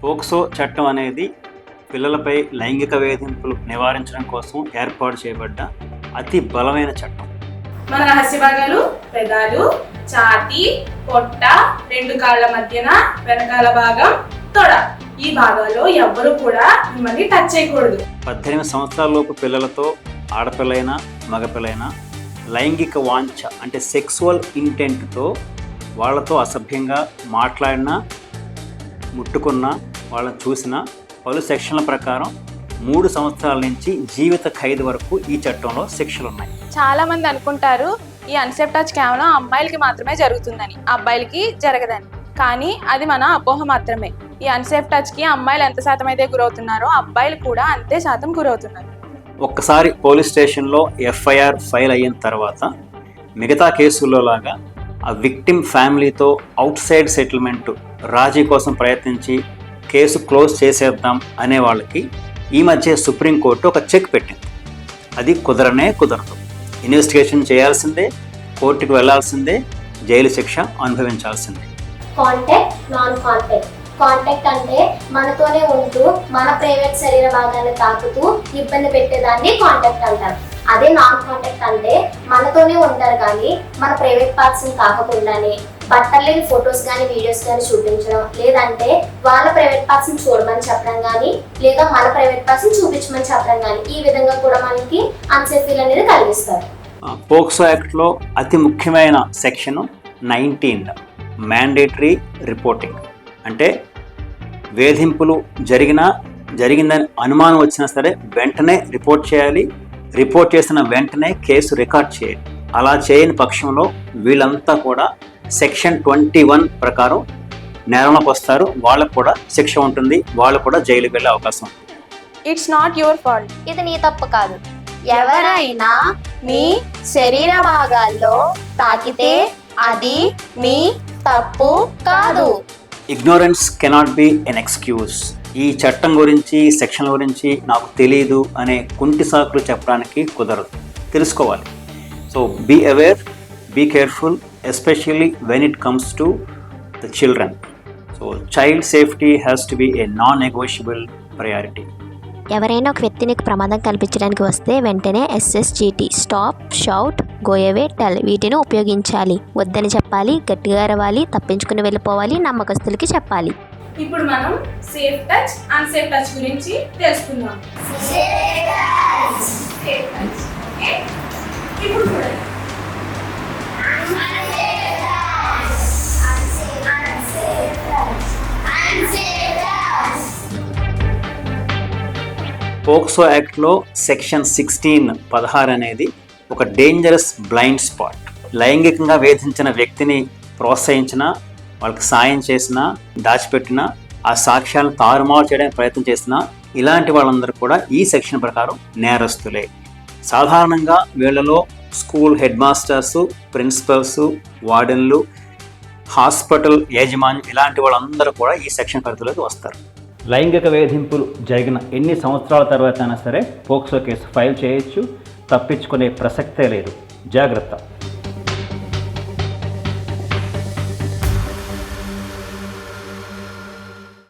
POCSO చట్టం అనేది పిల్లలపై లైంగిక వేధింపులు నివారించడం కోసం ఏర్పాటు చేయబడ్డ అతి బలమైన చట్టం. మన రహస్య భాగాలు పెదాలు, ఛాతీ, పొట్ట, రెండు కాళ్ళ మధ్యన వెనకాల భాగం, తొడ. ఈ భాగాల్లో ఎవ్వరూ కూడా మిమ్మల్ని టచ్ చేయకూడదు. 18 సంవత్సరాలలోపు పిల్లలతో ఆడపిల్లైనా మగపిల్లైనా లైంగిక వాంఛ అంటే సెక్సువల్ ఇంటెంట్తో వాళ్ళతో అసభ్యంగా మాట్లాడినా, ముట్టుకున్నా, వాళ్ళని చూసినా పలు సెక్షన్ల ప్రకారం 3 సంవత్సరాల నుంచి జీవిత ఖైదు వరకు ఈ చట్టంలో శిక్షలు ఉన్నాయి. చాలా మంది అనుకుంటారు ఈ అన్సేఫ్ టచ్ కేవలం అమ్మాయిలకి మాత్రమే జరుగుతుందని, అబ్బాయిలకి జరగదని. కానీ అది మన అపోహ మాత్రమే. ఈ అన్సేఫ్ టచ్కి అమ్మాయిలు ఎంత శాతం అయితే గురవుతున్నారో అబ్బాయిలు కూడా అంతే శాతం గురవుతున్నారు. ఒక్కసారి పోలీస్ స్టేషన్లో ఎఫ్ఐఆర్ ఫైల్ అయిన తర్వాత మిగతా కేసుల్లో లాగా ఆ విక్టిమ్ ఫ్యామిలీతో అవుట్ సైడ్ సెటిల్మెంట్ రాజీ కోసం ప్రయత్నించి కేసు క్లోజ్ చేసేద్దాం అనే వాళ్ళకి ఈ మధ్య సుప్రీంకోర్టు ఒక చెక్ పెట్టింది. అది కుదరదు. ఇన్వెస్టిగేషన్ చేయాల్సిందే, కోర్టుకు వెళ్లాల్సిందే, జైలు శిక్ష అనుభవించాల్సిందే. Contact, non contact. కాంటాక్ట్ అంటే మనతోనే ఉంటూ మన ప్రైవేట్ శరీర భాగాన్ని తాకుతూ ఇబ్బంది పెట్టేదాన్ని కాంటాక్ట్ అంటారు. అదే నాన్ కాంటాక్ట్ అంటే మనతోనే ఉంటారు కానీ మన ప్రైవేట్ పార్ట్స్ తాకకుండానే బట్టలు లేని ఫొటోస్ కానీ వీడియోస్ కానీ చూపించడం, లేదంటే వాళ్ళ ప్రైవేట్ పార్ట్స్ చూడమని చెప్పడం కానీ, లేదా మన ప్రైవేట్ పార్ట్స్ చూపించమని చెప్పడం కానీ, ఈ విధంగా కూడా మనకి అన్సేఫ్ ఫీల్ అనేది కలిగిస్తారు. పోక్సో యాక్ట్లో అతి ముఖ్యమైన సెక్షన్ 19 మ్యాండేటరీ రిపోర్టింగ్. అంటే వేధింపులు జరిగిందని అనుమానం వచ్చినా సరే వెంటనే రిపోర్ట్ చేయాలి. రిపోర్ట్ చేసిన వెంటనే కేసు రికార్డ్ చేయాలి. అలా చేయని పక్షంలో వీళ్ళంతా కూడా సెక్షన్ 21 ప్రకారం నేరంలోకి వస్తారు. వాళ్ళకు కూడా శిక్ష ఉంటుంది, వాళ్ళు కూడా జైలుకి వెళ్ళే అవకాశం ఉంటుంది. It's not your fault. ఇది నీ తప్పు కాదు. ఎవరైనా మీ శరీర భాగాల్లో తాకితే అది మీ తప్పు కాదు. Ignorance cannot be an excuse. ఈ చట్టం గురించి, సెక్షన్ గురించి నాకు తెలియదు అనే కుంటి సాకులు చెప్పడానికి కుదరదు. తెలుసుకోవాలి. So be aware, be careful, especially when it comes to the children. So child safety has to be a non negotiable priority. ఎవరైనా ఒక వ్యక్తికి ప్రమాదం కల్పించడానికి వస్తే వెంటనే SSGT stop, shout, go away, tell వీటిని ఉపయోగించాలి. వద్దని చెప్పాలి, గట్టిగా అరవాలి, తప్పించుకుని వెళ్ళిపోవాలి, నమ్మకస్తులకి చెప్పాలి. ఇప్పుడు మనం సేఫ్ టచ్, అన్సేఫ్ టచ్ గురించి తెలుసుకుందాం. ఇప్పుడు చూడండి. పోక్సో యాక్ట్లో సెక్షన్ 16 అనేది ఒక డేంజరస్ బ్లైండ్ స్పాట్. లైంగికంగా వేధించిన వ్యక్తిని ప్రోత్సహించినా, వాళ్ళకి సాయం చేసినా, దాచిపెట్టినా, ఆ సాక్ష్యాలను తారుమారు చేయడానికి ప్రయత్నం చేసినా ఇలాంటి వాళ్ళందరూ కూడా ఈ సెక్షన్ ప్రకారం నేరస్తులే. సాధారణంగా వీళ్ళలో school head masters, principals, వార్డెన్లు, hospital యాజమాన్యం ఇలాంటి వాళ్ళందరూ కూడా ఈ సెక్షన్ పరిధిలోకి వస్తారు. లైంగిక వేధింపులు జరిగిన ఎన్ని సంవత్సరాల తర్వాత అయినా సరే పోక్సో కేసు ఫైల్ చేయొచ్చు. తప్పించుకునే ప్రసక్తే లేదు. జాగ్రత్త.